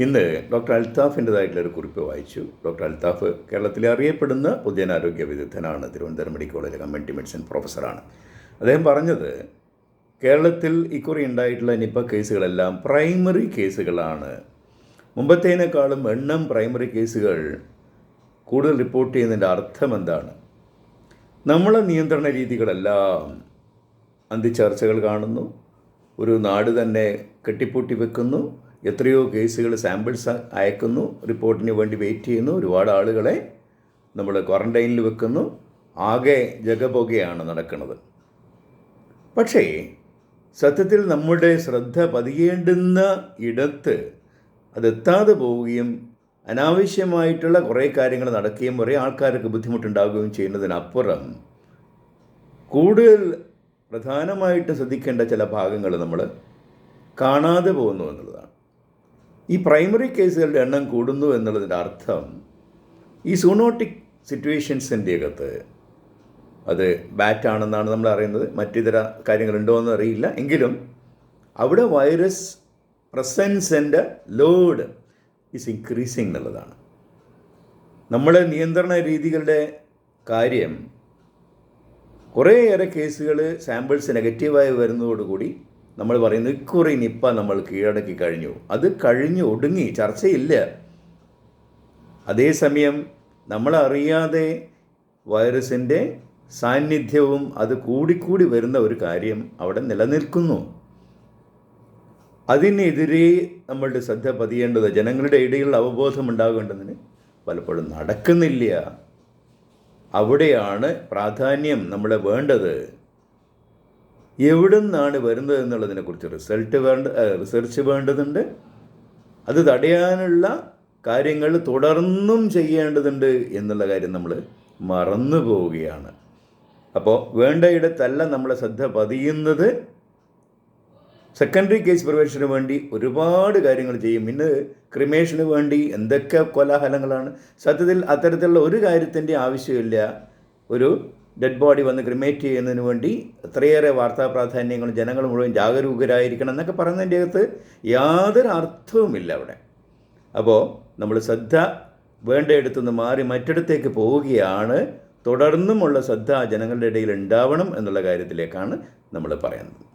ഇന്ന് ഡോക്ടർ അൽത്താഫിൻ്റെതായിട്ടുള്ളൊരു കുറിപ്പ് വായിച്ചു. ഡോക്ടർ അൽത്താഫ് കേരളത്തിലെ അറിയപ്പെടുന്ന പൊതുജനാരോഗ്യ വിദഗ്ധനാണ്. തിരുവനന്തപുരം മെഡിക്കൽ കോളേജിലെ കമ്മ്യൂണിറ്റി മെഡിസിൻ പ്രൊഫസറാണ്. അദ്ദേഹം പറഞ്ഞത് കേരളത്തിൽ ഇക്കുറി ഉണ്ടായിട്ടുള്ള നിപ്പ കേസുകളെല്ലാം പ്രൈമറി കേസുകളാണ്. മുമ്പത്തേനേക്കാളും എണ്ണം പ്രൈമറി കേസുകൾ കൂടുതൽ റിപ്പോർട്ട് ചെയ്യുന്നതിൻ്റെ അർത്ഥം എന്താണ്? നമ്മളെ നിയന്ത്രണ രീതികളെല്ലാം അന്തിച്ചർച്ചകൾ കാണുന്നു. ഒരു നാട് തന്നെ കെട്ടിപ്പൂട്ടി വെക്കുന്നു. എത്രയോ കേസുകൾ സാമ്പിൾസ് അയക്കുന്നു, റിപ്പോർട്ടിന് വേണ്ടി വെയിറ്റ് ചെയ്യുന്നു. ഒരുപാട് ആളുകളെ നമ്മൾ ക്വാറൻറ്റൈനിൽ വെക്കുന്നു. ആകെ ജഗപൊകയാണ് നടക്കുന്നത്. പക്ഷേ സത്യത്തിൽ നമ്മുടെ ശ്രദ്ധ പതിയേണ്ടുന്ന ഇടത്ത് അതെത്താതെ പോവുകയും അനാവശ്യമായിട്ടുള്ള കുറേ കാര്യങ്ങൾ നടക്കുകയും കുറേ ആൾക്കാർക്ക് ബുദ്ധിമുട്ടുണ്ടാകുകയും ചെയ്യുന്നതിനപ്പുറം കൂടുതൽ പ്രധാനമായിട്ട് ശ്രദ്ധിക്കേണ്ട ചില ഭാഗങ്ങൾ നമ്മൾ കാണാതെ പോകുന്നു എന്നുള്ളതാണ്. ഈ പ്രൈമറി കേസുകളുടെ എണ്ണം കൂടുന്നു എന്നുള്ളതിൻ്റെ അർത്ഥം ഈ സൂണോട്ടിക് സിറ്റുവേഷൻസിൻ്റെ അകത്ത് അത് ബാറ്റാണെന്നാണ് നമ്മൾ അറിയുന്നത്. മറ്റിതര കാര്യങ്ങളുണ്ടോ എന്ന് അറിയില്ല. എങ്കിലും അവിടെ വൈറസ് പ്രസൻസിൻ്റെ ലോഡ് ഈസ് ഇൻക്രീസിങ് എന്നുള്ളതാണ്. നമ്മളെ നിയന്ത്രണ രീതികളുടെ കാര്യം കുറേയേറെ കേസുകൾ സാമ്പിൾസ് നെഗറ്റീവായി വരുന്നതോടുകൂടി നമ്മൾ പറയുന്നു ഇക്കുറി നിപ്പ നമ്മൾ കീഴടക്കി കഴിഞ്ഞു, അത് കഴിഞ്ഞു ഒടുങ്ങി, ചർച്ചയില്ല. അതേസമയം നമ്മളറിയാതെ വൈറസിൻ്റെ സാന്നിധ്യവും അത് കൂടിക്കൂടി വരുന്ന ഒരു കാര്യം അവിടെ നിലനിൽക്കുന്നു. അതിനെതിരെ നമ്മളുടെ ശ്രദ്ധ പതിയേണ്ടത്, ജനങ്ങളുടെ ഇടയിൽ അവബോധം ഉണ്ടാകേണ്ടതിന് പലപ്പോഴും നടക്കുന്നില്ല. അവിടെയാണ് പ്രാധാന്യം നമ്മളെ വേണ്ടത്. എവിടെ നിന്നാണ് വരുന്നത് എന്നുള്ളതിനെക്കുറിച്ച് റിസർച്ച് വേണ്ടതുണ്ട്. അത് തടയാനുള്ള കാര്യങ്ങൾ തുടർന്നും ചെയ്യേണ്ടതുണ്ട് എന്നുള്ള കാര്യം നമ്മൾ മറന്നു പോവുകയാണ്. അപ്പോൾ വേണ്ടയിടത്തല്ല നമ്മളെ ശ്രദ്ധ പതിയുന്നത്. സെക്കൻഡറി കേസ് പ്രിവെൻഷന് വേണ്ടി ഒരുപാട് കാര്യങ്ങൾ ചെയ്യും. ഇന്ന് ക്രിമേഷന് വേണ്ടി എന്തൊക്കെ കോലാഹലങ്ങളാണ്. സത്യത്തിൽ അത്തരത്തിലുള്ള ഒരു കാര്യത്തിൻ്റെ ആവശ്യമില്ല. ഒരു ഡെഡ് ബോഡി വന്ന് ക്രിമേറ്റ് ചെയ്യുന്നതിന് വേണ്ടി എത്രയേറെ വാർത്താ പ്രാധാന്യങ്ങളും ജനങ്ങൾ മുഴുവൻ ജാഗരൂകരായിരിക്കണം എന്നൊക്കെ പറയുന്നതിൻ്റെ അകത്ത് യാതൊരു അർത്ഥവുമില്ല അവിടെ. അപ്പോൾ നമ്മൾ ശ്രദ്ധ വേണ്ടയിടത്തുനിന്ന് മാറി മറ്റിടത്തേക്ക് പോവുകയാണ്. തുടർന്നുമുള്ള ശ്രദ്ധ ജനങ്ങളുടെ ഇടയിൽ ഉണ്ടാവണം എന്നുള്ള കാര്യത്തിലേക്കാണ് നമ്മൾ പറയുന്നത്.